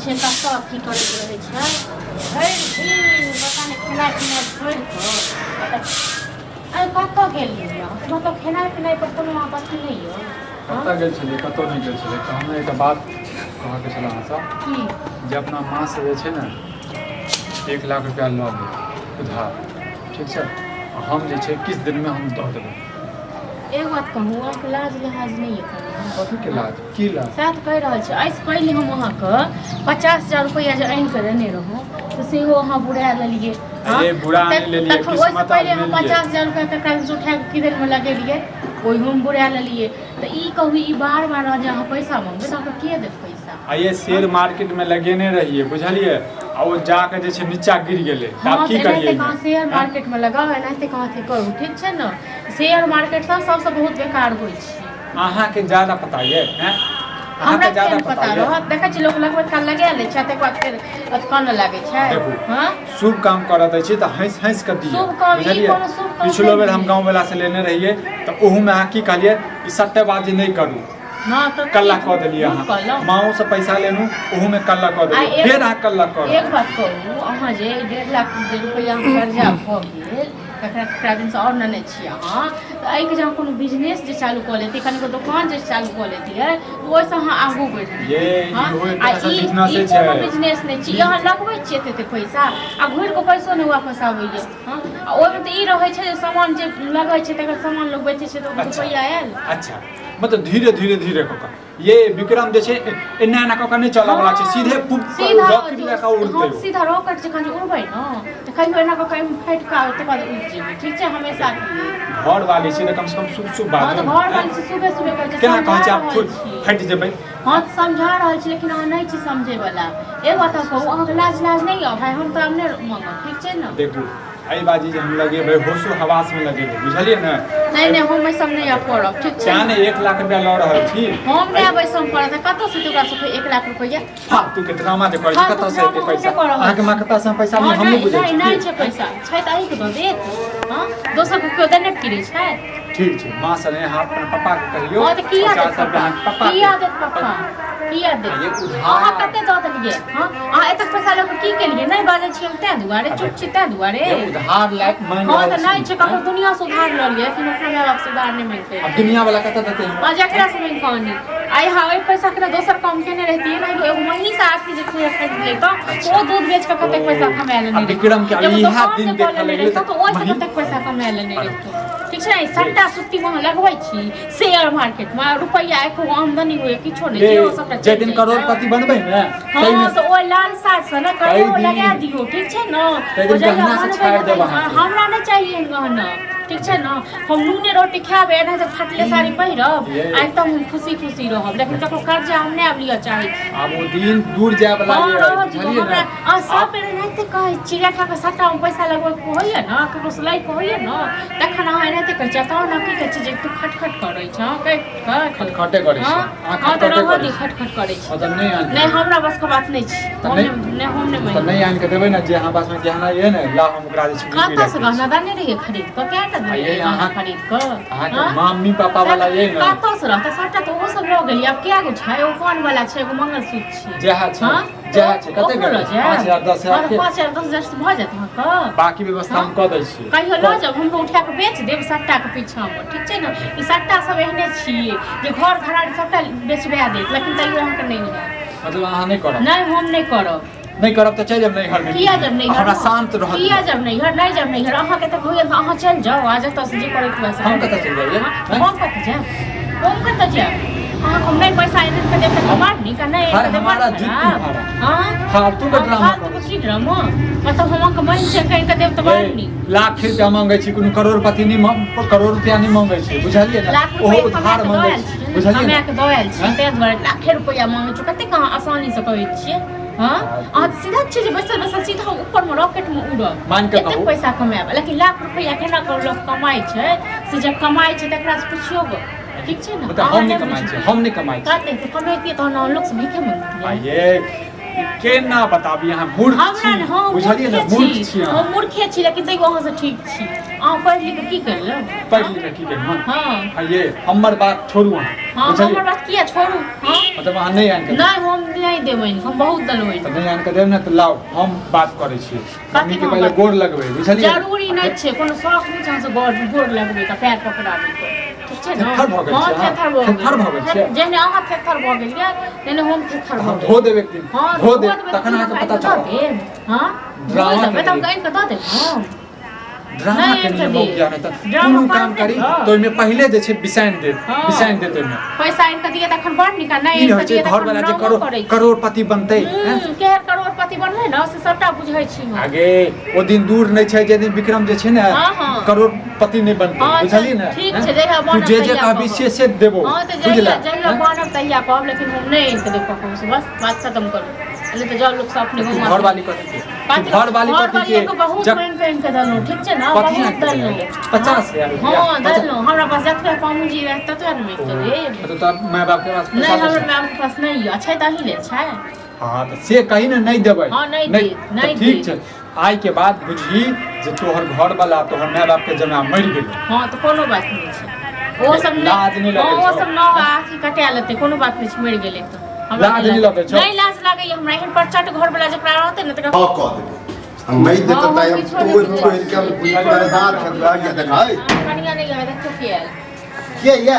छै कतऽ अथी करैत रहै छै भरि दिन पता नहि खेनाइ पिनाइ छोड़ि कऽ अरे कतऽ गेलियै मतलब खेनाइ पिनाइ पर कोनो अथी नहि यऽ कतऽ गेल छलियै कतौ नहि गेल छलियै तऽ हमे एकटा बात कहऽके छलै अहाँसँ की जे अपना माँ से जे छै ने 1 लाख रुपया लऽ लेब उधार ठीक छै हम जे छै किछु दिनमे हम दऽ देबै एगो बात कहूँ अहाँके लाज लिहाज नहि यऽ कथीके लाज की लाज सएह तऽ कहि रहल छी एहिसँ पहिले हम अहाँके 50,000 रुपैआ जे आनि कऽ देने रहौँ तऽ सेहो अहाँ बुड़ा लेलियै अरे बुरा नहि लेलियै ओहिसँ पहिले हम 50,000 रुपैआ ककरासँ उठा कऽ किदनमे लगेलियै ओहिमे हम बुड़ा लेलियै तऽ ई कहू ई बार बार जे अहाँ पैसा मङ्गबै तऽ अहाँके के देत पैसा आ ये शेयर मार्केटमे लगेने रहिए बुझलिए आ वो जाके जे छै नीचा गिर गेलै तऽ आब की करिए कहाँ शेयर मार्केटमे लगाउ एनाहिते कहाँ अथी करू ठीक छै ने शेयर मार्केट सबसँ बहुत बेकार होइ छै अहाँके ज्यादा पता ये हमरा ज्यादा पता रहत देखै छी लोक लगबैत काल लगा लै छै तकर बाद फेर कान लागै छै हाँ शुभ काम करऽ दै छी तऽ हँस कऽ दिए बुझलिए पिछलो बेर हम गाँव वाला से लेने रहिए तऽ ओहूमे अहाँ की कहलिए ई सट्टेबाजी नहीं करू कल्ला कऽ देलिए अहाँ माओ से पैसा लेलहुँ ओहूमे कल्ला कऽ देलिए फेर अहाँ कल्ला करू एक बात कहू अहाँ जे 1.5 लाख रुपैआ कर्जा भऽ गेल ककरा दिनसँ आओर लेने छी अहाँ तऽ एहिके जहाँ कोनो बिजनेस जे चालू कऽ लेती कनिको दोकान जे चालू कऽ लेतियै तऽ ओहिसँ अहाँ आगू बढ़ियै कोनो बिजनेस नहि छी अहाँ लगबै छियै एतेक पैसा आ घुरि कऽ पैसो नहि वापस आबैए हँ आ ओहिमे तऽ ई रहै छै जे सामान जे लगै छै तकर सामान लोक बेचै छै तऽ रुपैआ आयल अच्छा मतलब धीरे धीरे कऽ कऽ ये विक्रम जे छै एना एना कऽ कऽ नहीं चलऽ वाला छै सीधे रॉकेट जकाँ उड़तै सीधा रॉकेट जकाँ जे उड़बै ने तऽ कहियो एना कऽ कऽ फाटि कऽ तकर बाद उड़ि जेबै ठीक छै हमेशा घर वाली छै तऽ कम से कम शुभ बात है घर वाली छै सुबह कहै छै केना कहै छै आप फाटि जेबै हाँ समझा रहल छी लेकिन अहाँ नहीं छी समझै वाला एगो बात कहू अहाँके लाज नहीं यऽ भाई हम तऽ अपने मांगब ठीक छै ने देखू एहि बाजी जे हम लगेबै होशो हवास में लगेबै बुझलिए ने नहीं हम सब नहीं अब करब ठीक छै ने 1 लाख रुपया लऽ रहल छी हम नहीं आबै सम करत कतऽ से तोरा सबके 1 लाख रुपया फालतू के ड्रामा जे करै छी कतऽ से एते पैसा अहाँके मां कतऽ से पैसा नहीं हम नहीं बुझै छी नहीं छै पैसा छै तऽ अहीं के दऽ देत हां दोसर के केओ देने फिरै छै ठीक छै मां से नहीं हाथ पर पापा के कहियो हां तऽ किया देत पापा किया देत पापा किया देत अहाँ कते दऽ देलियै हां अहाँ एतक पैसा लऽ के की केलियै नहीं बाजै छी हम तैं दुआरे चुप छी तैं दुआरे उधार लायक मांग हां तऽ नहीं छै ककरो दुनिया से उधार लऽ लियै लेकिन ओकरा माय बाप से उधार नहीं मांगते अब दुनिया वाला कतऽ देते हां जकरा से नहीं कहनी आई हाँ ओइ पैसा के दोसर काम केने रहती ना एगो महीना से आके जे खरीद ले तो वो दूध बेच के कते पैसा कमा लेने विक्रम के इहा दिन देख लेले तो ओइ से कते पैसा कमा लेने रहतो ठीक छै सट्टा सुट्टी में लगबै छी शेयर मार्केट में रुपया एको आमदनी होय किछो नहीं जे सबटा जे दिन करोड़पति बनबै ने हां तो ओइ लालसा से ना कहियो लगा दियो ठीक छै ना ओ गहना से छाड़ देब हमरा नहीं चाहिए गहना ठीक छै ना हम नूने रोटी खाबे ना तो फाटले साड़ी पहिरब एकदम खुशी खुशी रहब लेकिन ककरो कर्जा हम नहीं आब लिया चाहे आब ओ दिन दूर जाय वाला है बुझलिए ना आ सब बेर एनाहिते कहै चिड़ा खा के सट्टा में पैसा लगबै होइए ना ककरो से लै होइए ना तखन अहाँ एनाहिते कहै छी तहन हम की कहै छी जे तू खटखट करै छ खटखटे करै छी हां तऽ रहो दी खटखट करै छी मतलब नहीं हमरा बस के बात नहीं छी हम नहीं तो नहीं आन के देबै ना जे अहाँ पास में गहना ये ना ला हम ओकरा जे छी कतऽ से गहना दाने रहिए खरीद के क्या ये अहाँ खरीद के अहाँ के मम्मी पापा वाला ये ना कतऽ से रहता सट्टा तो वो सब लऽ गेली अब क्या गो छै एगो कान वाला छै एगो मंगलसूत्र छै जेहा छै कते गो 5,000 10,000 के 5,000 10,000 से भऽ जात अहाँ के बाकी व्यवस्था हम कऽ दै छी कहियो लऽ जाब हमरो उठा के बेच देब सट्टा के पीछा में ठीक छै ने ई सट्टा सब एहने छियै जे घर घराड़ी सबटा बेचबा देत लेकिन तैयो अहाँ के नहीं है मतलब अहाँ नहीं करब नहीं हम नहीं करब नहीं करब तो चल जब नहीं घर में किया जब नहीं हमरा शांत रह किया जब नहीं घर नहीं जब नहीं घर अहाँ के त होय अहाँ चल जाओ आज त से जे करे के बस हम कतऽ चल जाइए हम कतऽ जाब अहाँ को नहीं पैसा एने के देते कमार नहीं का नहीं हर हमारा जुत्ती भाड़ा हां फालतू के ड्रामा फालतू की ड्रामा मतलब हम के मन से कहीं के देब त बार नहीं लाख रुपया मांगे छी कोनो करोड़पति नहीं करोड़ रुपया नहीं मांगे छी बुझलिए ना ओहो उधार मांगे छी बुझलिए हमें के दोयल छी ते दुआरे लाख रुपया मांगे छी कते कहां आसानी से कहै छियै हां आ सीधा चीज बैसल सीधा ऊपर में रॉकेट में उड़ब मान के कहू पैसा कमाएब लेकिन लाख रुपया केना कर लोग कमाई छै से जब कमाई छै तकरा से पूछियो गो ठीक छै ना मतलब हम नहीं कमाई छै हम नहीं कमाई छै कहते तो कमाइती तो हम लोग से भीखे मांगती ये केना बताबी अहाँ मूर्ख छी बुझलिए ना मूर्ख छी हम मूर्खे छी लेकिन तैयो अहाँ से ठीक छी अहाँ पढ़ लिख के की करलौ पढ़ लिख के की करलौ हां ये हमर बात छोड़ू अहाँ हां हमर बात किया छोड़ू हां मतलब अहाँ नहीं आन के नहीं हम नहीं देबै हम बहुत दलबै तो नहीं आन के देब ना तो लाओ हम बात करै छी मम्मी के पहले गोर लगबै बुझलिए जरूरी नहीं छै कोनो शौक नहीं छै से गोर लगबै त पैर पकड़ाबै ठीक छै ना हां थेथर भ गेल जेहने अहाँ थेथर भ गेलियै तेने हम थेथर भ गेल धो देब एक दिन धो देब तखन अहाँ के पता चलत हां ड्रामा में तब कहीं कत देब हां ड्रामा के नियम ज्ञान त कोनो काम करी तो में पहले जे छै बिसाइन दे तो में पैसा इन के दिए तखन बड़ निका नहीं इन के दिए घर वाला जे करोड़पति बनतै केहर करोड़पति बनबै ना से सबटा बुझै छी आगे ओ दिन दूर नहीं छै जे दिन विक्रम जे छै ना करोड़पति नहीं बनतै बुझलिए ना ठीक छै देखा बनब तू जे कहबी से देबो हां त जहिया बनब तहिया कहब लेकिन हम नहीं इन के देब कहब बस बात खत्म करू ले तो जब लोग सब अपने घर वाली कथि के घर वाली कथि के बहुत पेन के दलो ठीक छै ना बहुत दलो 50,000 हां दलो हमरा पास जतबे पामुजी रहत ततबे में तो रे तो माय बाप के पास नहीं हमरा माय बाप के पास नहीं छै त ही ले छै हां तो से कहीं ना नहीं देबै हां नहीं ठीक छै आइ के बाद बुझी जे तोहर घर वाला तोहर माय बाप के जमा मर गेल हां तो कोनो बात नहीं छै ओ सब लाज नहीं लगे ओ सब न आथी कटा लेते कोनो बात नहीं छै मर गेलै तो लाज नहीं लगे नहीं लाज लागे हमरा एहन परचट घर वाला जकरा रहते न त हां कह देबे हम नहीं देत त हम तो इनके हम बर्बाद कर गया देखाई कनिया नहीं है देखो के ये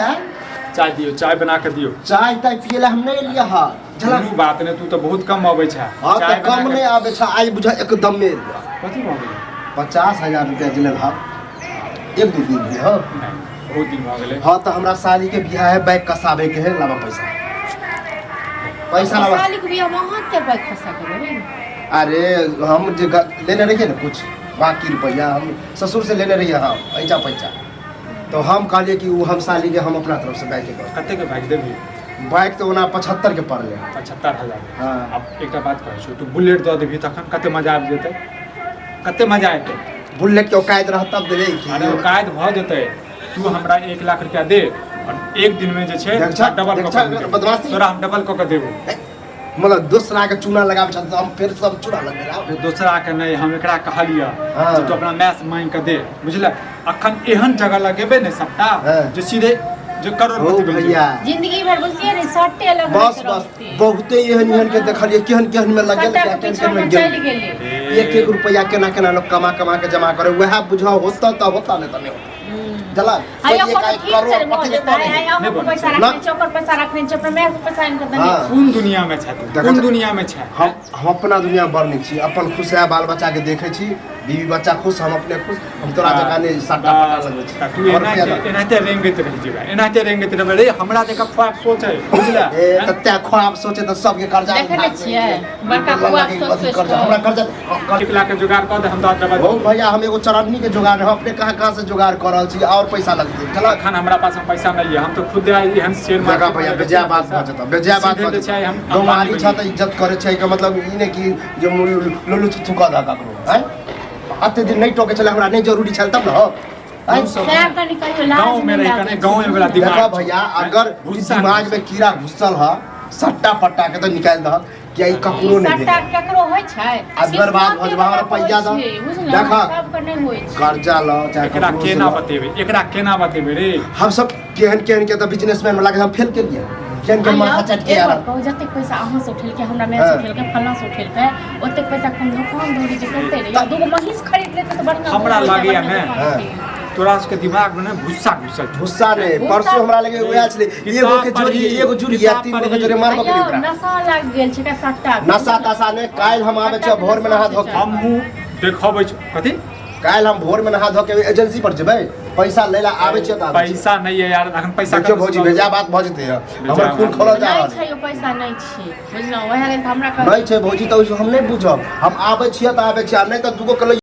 चाय दियो चाय बना के दियो चाय ताय पियला हम नहीं लिया हां झला बात ने तू तो बहुत कम आबै छै हां त कम नहीं आबै छै आज बुझा एकदम में कथि भ गेलै 50,000 रुपया दिले भाव एक दू दिन भी हां बहुत दिन भ गेलै हां त हमरा साली के बियाह है बैग कसाबे के है लावा पैसा लावा साली के बियाह वहां के बैग कसा के लेबे अरे हम जे लेने रहिए ना कुछ बाकी रुपया हम ससुर से लेने रहिए हाँ पैसा तो हम कहलिए कि वो हम साली के हम अपना तरफ से बैग के कते के बैग देबी बैग तो ओना 75 के पड़ले 75,000 हां अब एकटा बात कहै छी तू बुलेट द देबी तखन कते मजा आबि जेतै कते मजा एतै बुलेट के औकात रह तब देबे अरे औकात भ जेतै तू हमरा 1 लाख रुपया दे और एक दिन में जे छै डबल बदमाशी तोरा हम डबल क के देबो मतलब दूसरा के चूना लगाब छ हम फिर सब चूना लगाब दूसरा के नहीं हम एकरा कहलिया जे तू अपना मैस मांग के दे बुझला अखन एहन जगह लगेबे ने सबटा जे सीधे जो करोड़पति भैया जिंदगी भर बुझिए ने सट्टे लग बस बहुते एहन के देखलिए केहन में लगल केहन में चल गेले 1 रुपया केना लोग कमा के जमा करे वह बुझा होता त होता नहीं त नहीं चला आयो करोड़पति पैसा रखने चौकर पैसा रखने छ अपना मैं पैसा इनका देने कौन दुनिया में छै कौन दुनिया में छै हम अपना दुनिया बड़ नीक छी अपन खुश है बाल बच्चा के देखे छी बीवी बच्चा खुश हम अपने खुश हम तोरा जका ने सट्टा पटा लगबै छी तू एनाते रेंगत रह जेबा एनाते रेंगत रहबे रे हमरा जका ख्वाब सोचे बुझला ए तते ख्वाब सोचे त सब के कर्जा देखे छियै बड़का ख्वाब सोच हमरा कर्जा 1 लाख के जुगाड़ क दे हम तो डबल ओ भैया हम एगो चरन्नी के जुगाड़ हम अपने कहां से जुगाड़ कर रहल छी और पैसा लगते चला अखन हमरा पास पैसा नहीं है हम तो खुद एहन शेयर मार्केट भैया बेजा बात बजता बेजा बात बजता हम गवारी छ त इज्जत करे छै के मतलब ई ने कि जे लुलु थुका दा ककरो हैं अते दिन नहीं टोके चले हमरा नहीं जरूरी छल तब न गांव में रह के गांव में वाला दिमाग देखा भैया अगर दिमाग में कीड़ा घुसल ह सट्टा पट्टा के तो निकाल द क्या ई ककरो नहीं सट्टा केकरो होय छै अगर बात भजवा रुपया द देखा सब के नहीं होय छै कर्जा ल चाहे एकरा केना बतेबे रे हम सब केहन के तो बिजनेसमैन वाला के हम फेल कर दिया केहन माथा चटके यार जते पैसा अहां से उठेल के हमरा में से उठेल के फल्ला से उठेल के ओते पैसा कम दुकान दौड़ी जे करते रे दूगो महीस खरीद लेते तो बढ़िया हमरा लागे है तोरा के दिमाग में ना गुस्सा ने परसों हमरा लगे उया छले एगो के जोड़ी एगो जुड़ी या 3 गो के जोड़ी मारबो के ओकरा नशा लाग गेल छै का सट्टा नशा तसा ने काल हम आबे छ भोर में नहा धो के हमहु देखबै छ कथि काल हम भोर में नहा धो के एजेंसी पर जेबै पैसा लेला आबे छ त पैसा नहीं है यार अखन पैसा के भौजी भेजा बात भ जते हमर खून खोलल जा रहल छै पैसा नहीं छै बुझलौ ओहे हमरा नहीं छै भौजी त हम नहीं बुझब हम आबे छियै त आबे छियै नहीं त दुगो के